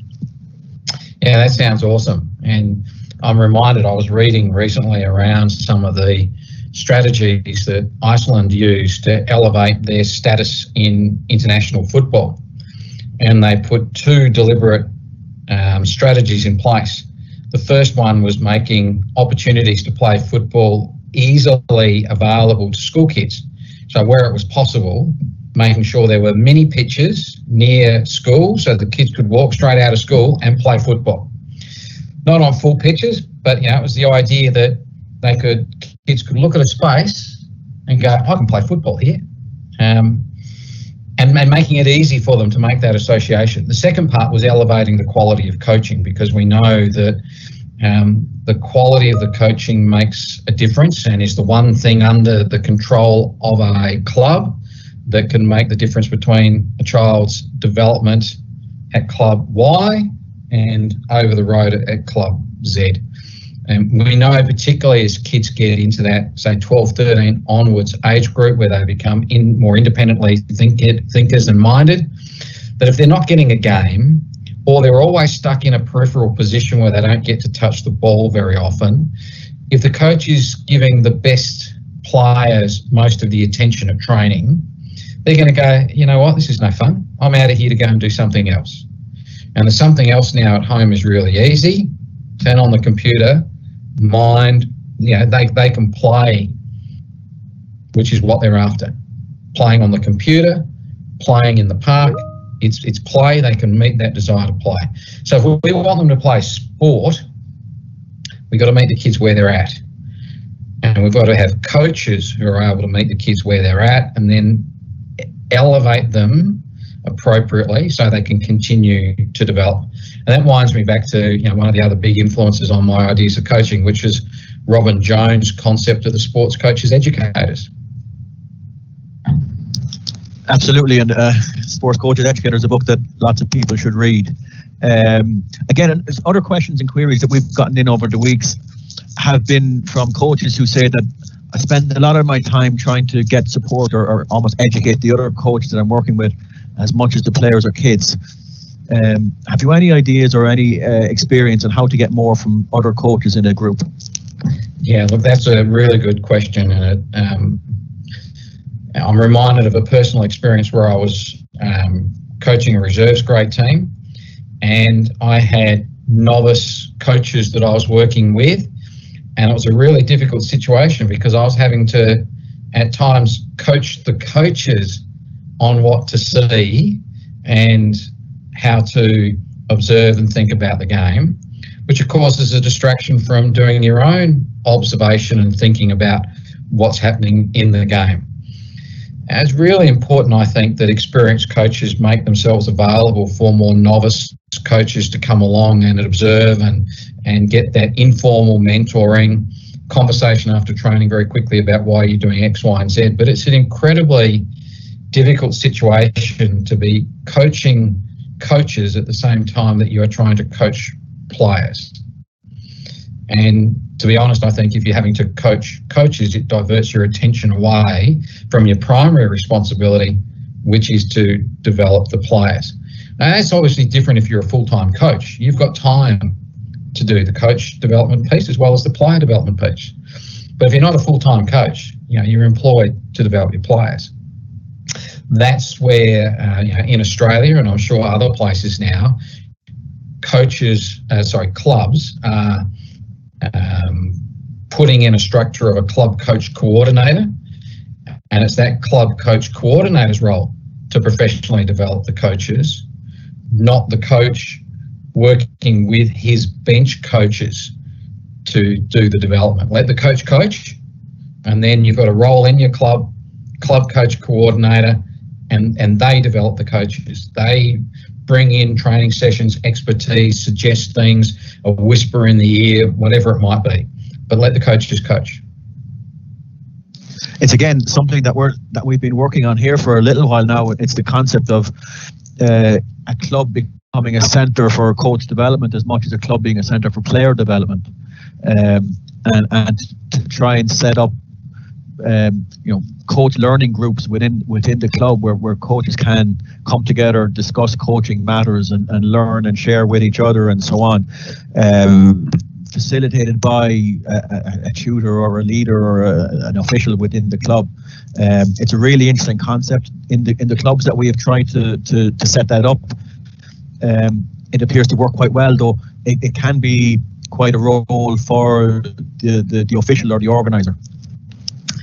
Yeah, that sounds awesome. And I'm reminded, I was reading recently around some of the strategies that Iceland used to elevate their status in international football. And they put 2 deliberate strategies in place. The first one was making opportunities to play football easily available to school kids. So where it was possible, making sure there were mini pitches near school so the kids could walk straight out of school and play football. Not on full pitches, but it was the idea that kids could look at a space and go, I can play football here. And making it easy for them to make that association. The second part was elevating the quality of coaching, because we know that the quality of the coaching makes a difference and is the one thing under the control of a club that can make the difference between a child's development at Club Y and over the road at Club Z. And we know, particularly as kids get into that, say, 12, 13 onwards age group where they become more independently thinkers and minded, that if they're not getting a game, or they're always stuck in a peripheral position where they don't get to touch the ball very often, if the coach is giving the best players most of the attention at training, they're going to go, you know what, this is no fun. I'm out of here to go and do something else. And the something else now at home is really easy. Turn on the computer, they can play, which is what they're after. Playing on the computer, playing in the park, it's play. They can meet that desire to play. So if we want them to play sport, We've got to meet the kids where they're at. And we've got to have coaches who are able to meet the kids where they're at and then elevate them appropriately so they can continue to develop. And that winds me back to one of the other big influences on my ideas of coaching, which is Robin Jones' concept of the sports coaches educators. Absolutely, and Sports Coaches Educators is a book that lots of people should read. Again, there's other questions and queries that we've gotten in over the weeks have been from coaches who say that I spend a lot of my time trying to get support or almost educate the other coaches that I'm working with as much as the players or kids. Have you any ideas or any experience on how to get more from other coaches in a group? Yeah, look, that's a really good question, and I'm reminded of a personal experience where I was coaching a reserves grade team, and I had novice coaches that I was working with, and it was a really difficult situation because I was having to, at times, coach the coaches on what to see and how to observe and think about the game, which of course is a distraction from doing your own observation and thinking about what's happening in the game. And it's really important, I think, that experienced coaches make themselves available for more novice coaches to come along and observe and get that informal mentoring conversation after training very quickly about why you're doing X, Y, and Z. But it's an incredibly difficult situation to be coaching coaches at the same time that you are trying to coach players. And to be honest, I think if you're having to coach coaches, it diverts your attention away from your primary responsibility, which is to develop the players. Now, that's obviously different if you're a full-time coach. You've got time to do the coach development piece as well as the player development piece. But if you're not a full-time coach, you're employed to develop your players. That's where, in Australia, and I'm sure other places now, clubs are putting in a structure of a club coach coordinator, and it's that club coach coordinator's role to professionally develop the coaches, not the coach working with his bench coaches to do the development. Let the coach coach, and then you've got a role in your club coach coordinator, and they develop the coaches. They bring in training sessions, expertise, suggest things, a whisper in the ear, whatever it might be. But let the coaches coach. It's again something that we've been working on here for a little while now. It's the concept of a club becoming a centre for coach development as much as a club being a centre for player development, and to try and set up coach learning groups within the club where coaches can come together, discuss coaching matters and learn and share with each other and so on, facilitated by a tutor or a leader or an official within the club. It's a really interesting concept. In the clubs that we have tried to set that up, it appears to work quite well, though it can be quite a role for the official or the organiser.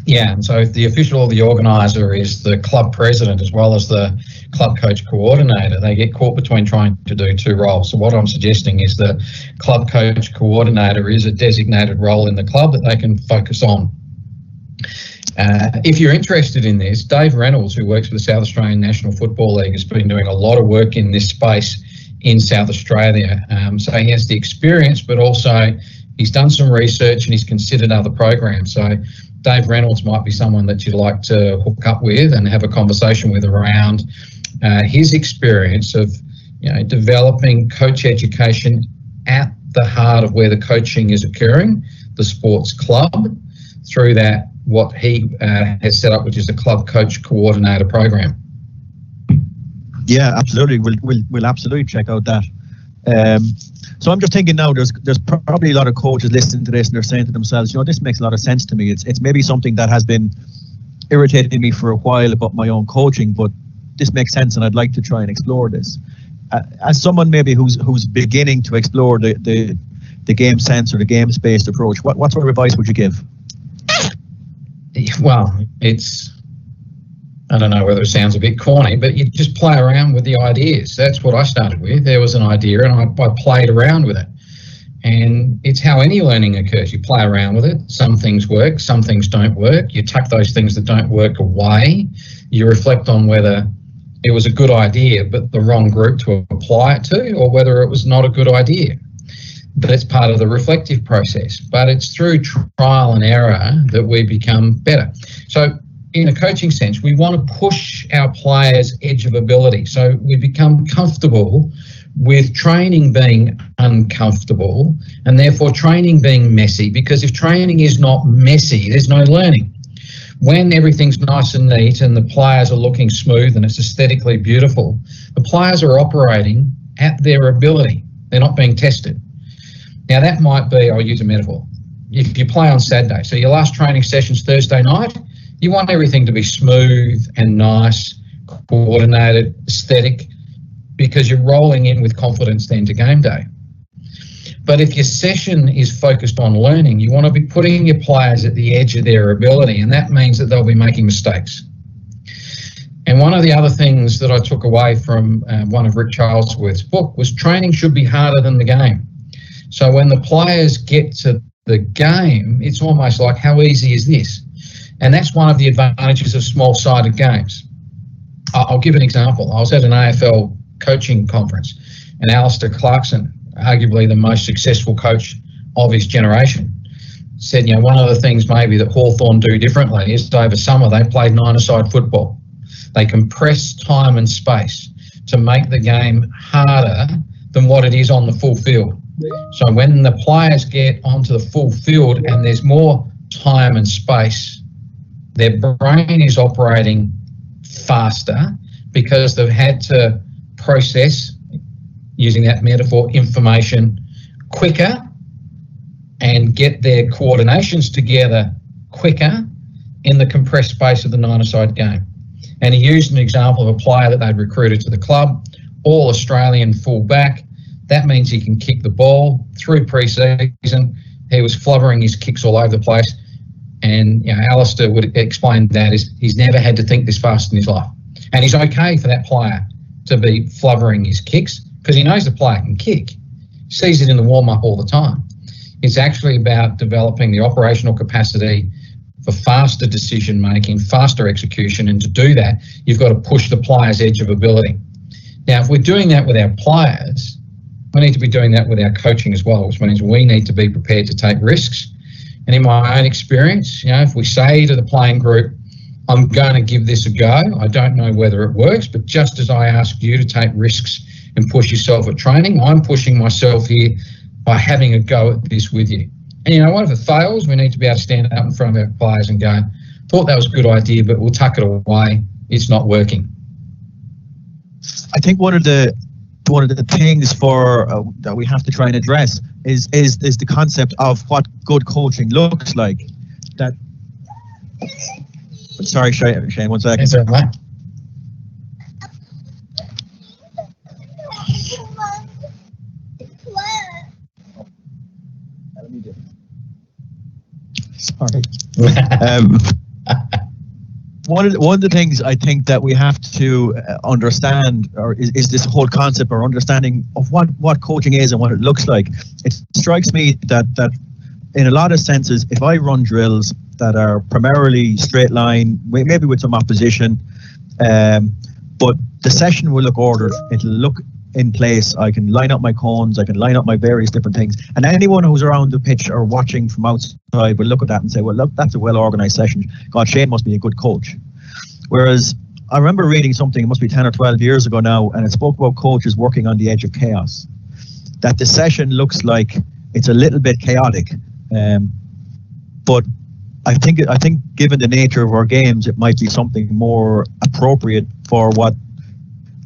Yeah, and so if the official or the organiser is the club president as well as the club coach coordinator, they get caught between trying to do two roles. So what I'm suggesting is that club coach coordinator is a designated role in the club that they can focus on. If you're interested in this, Dave Reynolds, who works for the South Australian National Football League, has been doing a lot of work in this space in South Australia. So he has the experience, but also he's done some research and he's considered other programs. So Dave Reynolds might be someone that you'd like to hook up with and have a conversation with around his experience of developing coach education at the heart of where the coaching is occurring, the sports club, through that what he has set up, which is a club coach coordinator program. Yeah, absolutely. We'll absolutely check out that. So I'm just thinking now, there's probably a lot of coaches listening to this and they're saying to themselves, this makes a lot of sense to me. It's maybe something that has been irritating me for a while about my own coaching, but this makes sense and I'd like to try and explore this. As someone maybe who's beginning to explore the game sense or the games-based approach, what sort of advice would you give? Well, I don't know whether it sounds a bit corny, but you just play around with the ideas. That's what I started with. There was an idea and I played around with it. And it's how any learning occurs. You play around with it. Some things work, some things don't work. You tuck those things that don't work away. You reflect on whether it was a good idea but the wrong group to apply it to, or whether it was not a good idea. That's part of the reflective process. But it's through trial and error that we become better. So in a coaching sense, we want to push our players' edge of ability. So we become comfortable with training being uncomfortable, and therefore training being messy, because if training is not messy, there's no learning. When everything's nice and neat and the players are looking smooth and it's aesthetically beautiful, the players are operating at their ability. They're not being tested. Now that might be, I'll use a metaphor, if you play on Saturday, so your last training session's Thursday night, you want everything to be smooth and nice, coordinated, aesthetic, because you're rolling in with confidence then to game day. But if your session is focused on learning, you want to be putting your players at the edge of their ability, and that means that they'll be making mistakes. And one of the other things that I took away from one of Rick Charlesworth's book was training should be harder than the game. So when the players get to the game, it's almost like, how easy is this? And that's one of the advantages of small-sided games. I'll give an example. I was at an AFL coaching conference, and Alistair Clarkson, arguably the most successful coach of his generation, said, you know, one of the things maybe that Hawthorn do differently is over summer they played nine-a-side football. They compress time and space to make the game harder than what it is on the full field. So when the players get onto the full field and there's more time and space, their brain is operating faster because they've had to process, using that metaphor, information quicker and get their coordinations together quicker in the compressed space of the nine-a-side game. And he used an example of a player that they'd recruited to the club, all Australian full-back. That means he can kick the ball through pre-season. He was flubbering his kicks all over the place. And you know, Alistair would explain that as he's never had to think this fast in his life. And he's okay for that player to be flubbering his kicks because he knows the player can kick. He sees it in the warm-up all the time. It's actually about developing the operational capacity for faster decision-making, faster execution, and to do that, you've got to push the player's edge of ability. Now, if we're doing that with our players, we need to be doing that with our coaching as well, which means we need to be prepared to take risks. And in my own experience, you know, if we say to the playing group, I'm going to give this a go, I don't know whether it works, but just as I ask you to take risks and push yourself at training, I'm pushing myself here by having a go at this with you. And you know what, if it fails, we need to be able to stand up in front of our players and go, thought that was a good idea, but we'll tuck it away, it's not working. I think one of the things for that we have to try and address is the concept of what good coaching looks like. That. Sorry, Shane, 1 second. Is that right? Sorry. One of the things I think that we have to understand is this whole concept or understanding of what coaching is and what it looks like. It strikes me that in a lot of senses, if I run drills that are primarily straight line, maybe with some opposition, but the session will look ordered, it'll look in place, I can line up my cones, I can line up my various different things, and anyone who's around the pitch or watching from outside will look at that and say, well, look, that's a well-organised session. God, Shane must be a good coach. Whereas I remember reading something, it must be 10 or 12 years ago now, and it spoke about coaches working on the edge of chaos. That the session looks like it's a little bit chaotic, but I think given the nature of our games, it might be something more appropriate for what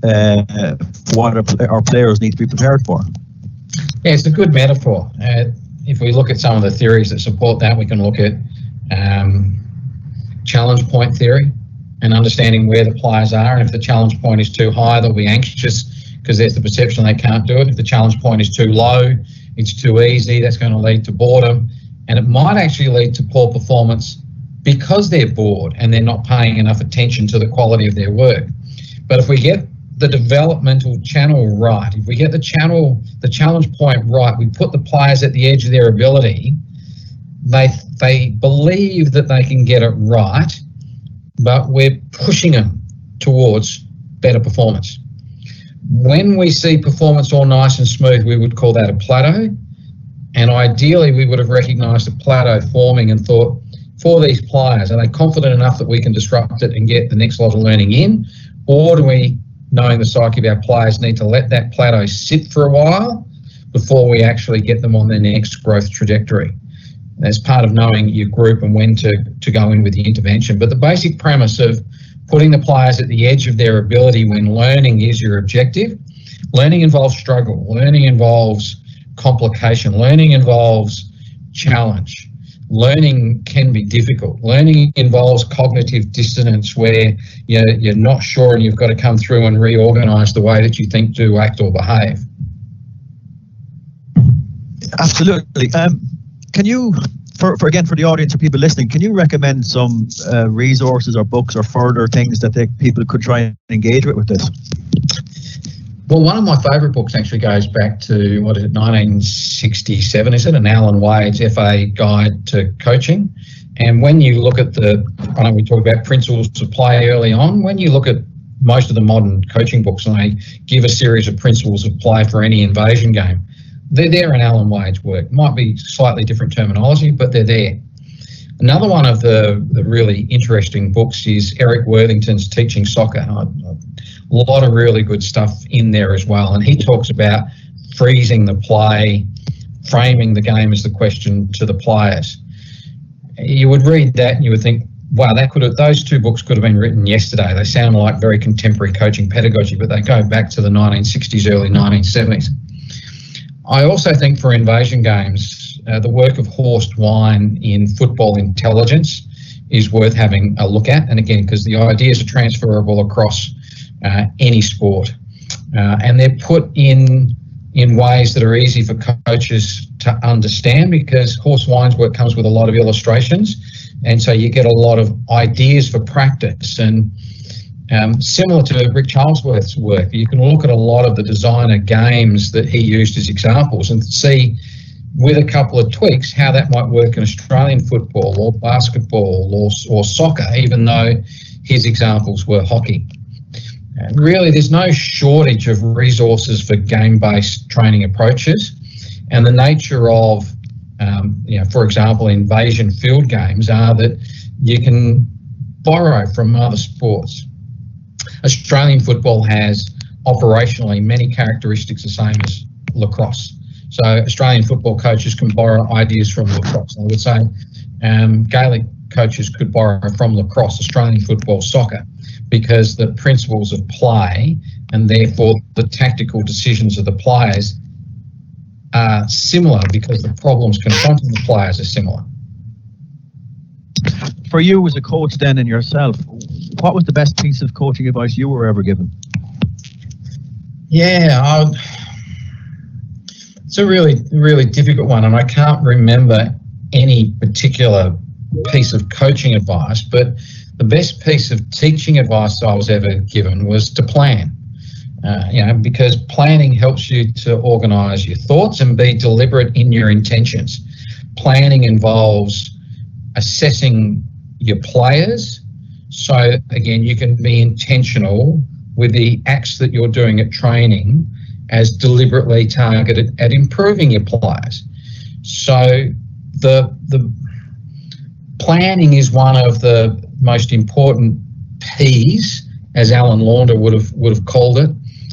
our players need to be prepared for. Yeah, it's a good metaphor. If we look at some of the theories that support that, we can look at challenge point theory and understanding where the players are. And if the challenge point is too high, they'll be anxious because there's the perception they can't do it. If the challenge point is too low, it's too easy, that's going to lead to boredom. And it might actually lead to poor performance because they're bored and they're not paying enough attention to the quality of their work. But if we get the developmental channel right, if we get the challenge point right, we put the players at the edge of their ability, they believe that they can get it right, but we're pushing them towards better performance. When we see performance all nice and smooth, we would call that a plateau. And ideally, we would have recognised a plateau forming and thought, for these players, are they confident enough that we can disrupt it and get the next lot of learning in? Or do we, knowing the psyche of our players, need to let that plateau sit for a while before we actually get them on their next growth trajectory? That's part of knowing your group and when to go in with the intervention. But the basic premise of putting the players at the edge of their ability when learning is your objective. Learning involves struggle. Learning involves complication. Learning involves challenge. Learning can be difficult. Learning involves cognitive dissonance where you're not sure and you've got to come through and reorganise the way that you think, do, act or behave. Absolutely. Can you, for the audience or people listening, can you recommend some resources or books or further things that people could try and engage with this? Well, one of my favourite books actually goes back to, 1967, is it? An Alan Wade's FA Guide to Coaching. And when you look at I know we talked about principles of play early on, when you look at most of the modern coaching books and they give a series of principles of play for any invasion game, they're there in Alan Wade's work. Might be slightly different terminology, but they're there. Another one of the really interesting books is Eric Worthington's Teaching Soccer. A lot of really good stuff in there as well. And he talks about freezing the play, framing the game as the question to the players. You would read that and you would think, wow, those two books could have been written yesterday. They sound like very contemporary coaching pedagogy, but they go back to the 1960s, early 1970s. I also think for invasion games, the work of Horst Wine in Football Intelligence is worth having a look at. And again, because the ideas are transferable across any sport. And they're put in ways that are easy for coaches to understand, because Horst Wine's work comes with a lot of illustrations. And so you get a lot of ideas for practice. And similar to Rick Charlesworth's work, you can look at a lot of the designer games that he used as examples and see, with a couple of tweaks, how that might work in Australian football or basketball or soccer, even though his examples were hockey. And really, there's no shortage of resources for game-based training approaches, and the nature of, for example, invasion field games are that you can borrow from other sports. Australian football has operationally many characteristics the same as lacrosse. So Australian football coaches can borrow ideas from lacrosse. I would say Gaelic coaches could borrow from lacrosse, Australian football, soccer, because the principles of play and therefore the tactical decisions of the players are similar, because the problems confronting the players are similar. For you as a coach then and yourself, what was the best piece of coaching advice you were ever given? Yeah, it's a really, really difficult one, and I can't remember any particular piece of coaching advice, but the best piece of teaching advice I was ever given was to plan. Because planning helps you to organise your thoughts and be deliberate in your intentions. Planning involves assessing your players, so again, you can be intentional with the acts that you're doing at training as deliberately targeted at improving your players. So the planning is one of the most important P's, as Alan Launder would have called it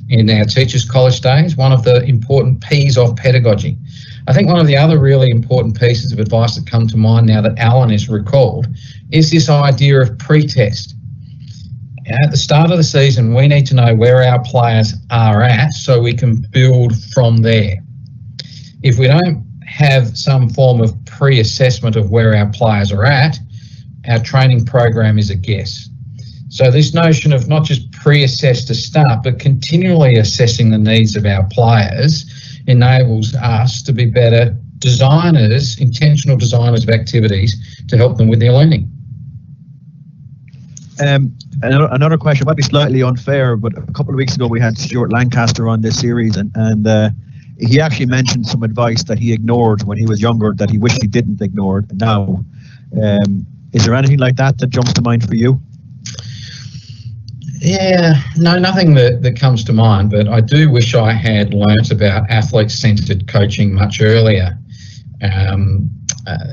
in our Teachers College days, one of the important P's of pedagogy. I think one of the other really important pieces of advice that come to mind now that Alan has recalled is this idea of pre-test. At the start of the season, we need to know where our players are at so we can build from there. If we don't have some form of pre-assessment of where our players are at, our training program is a guess. So this notion of not just pre-assess to start, but continually assessing the needs of our players enables us to be better designers, intentional designers of activities to help them with their learning. Another question might be slightly unfair, but a couple of weeks ago we had Stuart Lancaster on this series, and he actually mentioned some advice that he ignored when he was younger that he wished he didn't ignore it now. Is there anything like that jumps to mind for you? Yeah, no, nothing that comes to mind, but I do wish I had learnt about athlete-centred coaching much earlier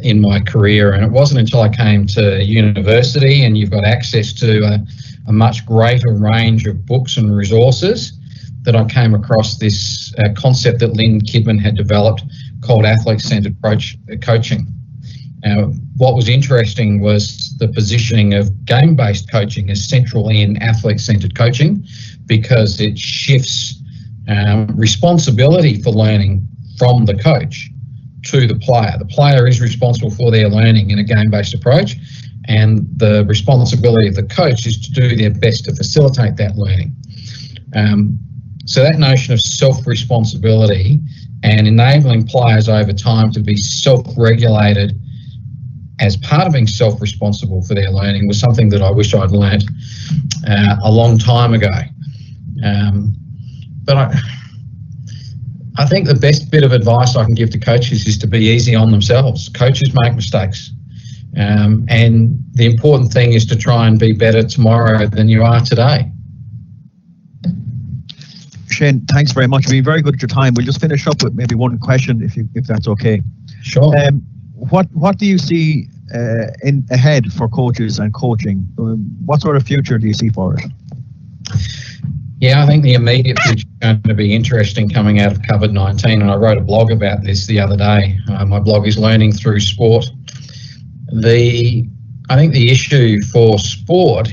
in my career, and it wasn't until I came to university and you've got access to a much greater range of books and resources that I came across this concept that Lynn Kidman had developed called athlete-centred coaching. What was interesting was the positioning of game-based coaching as central in athlete-centred coaching, because it shifts responsibility for learning from the coach to the player. The player is responsible for their learning in a game-based approach, and the responsibility of the coach is to do their best to facilitate that learning. So that notion of self-responsibility and enabling players over time to be self-regulated as part of being self-responsible for their learning was something that I wish I'd learnt a long time ago. But I think the best bit of advice I can give to coaches is to be easy on themselves. Coaches make mistakes. And the important thing is to try and be better tomorrow than you are today. Shane, thanks very much. You've been very good at your time. We'll just finish up with maybe one question, if that's okay. Sure. What do you see ahead for coaches and coaching? What sort of future do you see for it? Yeah, I think the immediate future is going to be interesting coming out of COVID-19, and I wrote a blog about this the other day. My blog is Learning Through Sport. I think the issue for sport,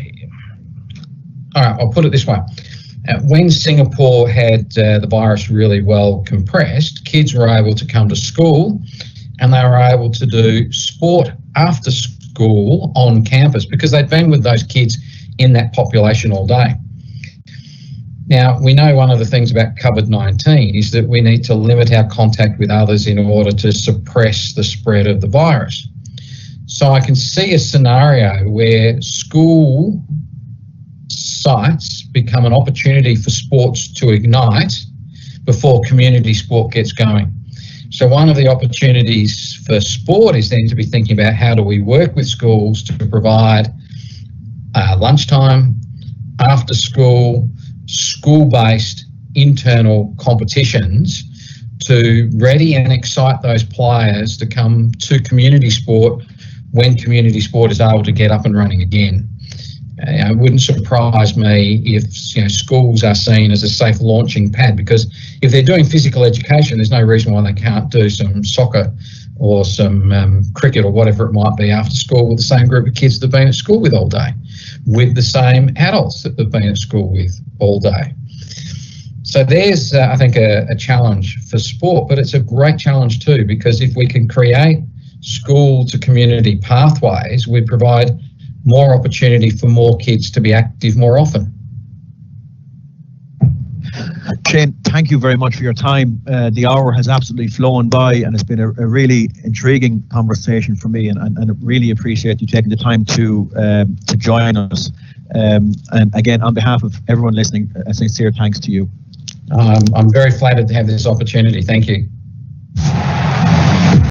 all right, I'll put it this way. When Singapore had the virus really well compressed, kids were able to come to school and they were able to do sport after school on campus because they'd been with those kids in that population all day. Now, we know one of the things about COVID-19 is that we need to limit our contact with others in order to suppress the spread of the virus. So I can see a scenario where school sites become an opportunity for sports to ignite before community sport gets going. So one of the opportunities for sport is then to be thinking about how do we work with schools to provide lunchtime, after school, school-based internal competitions to ready and excite those players to come to community sport when community sport is able to get up and running again. It wouldn't surprise me if schools are seen as a safe launching pad, because if they're doing physical education, there's no reason why they can't do some soccer or some cricket or whatever it might be after school with the same group of kids that they've been at school with all day, with the same adults that they've been at school with all day. So there's, I think, a challenge for sport, but it's a great challenge too, because if we can create school to community pathways, we provide more opportunity for more kids to be active more often. Shane, thank you very much for your time. The hour has absolutely flown by, and it's been a really intriguing conversation for me, and I really appreciate you taking the time to join us. And again, on behalf of everyone listening, a sincere thanks to you. I'm very flattered to have this opportunity. Thank you.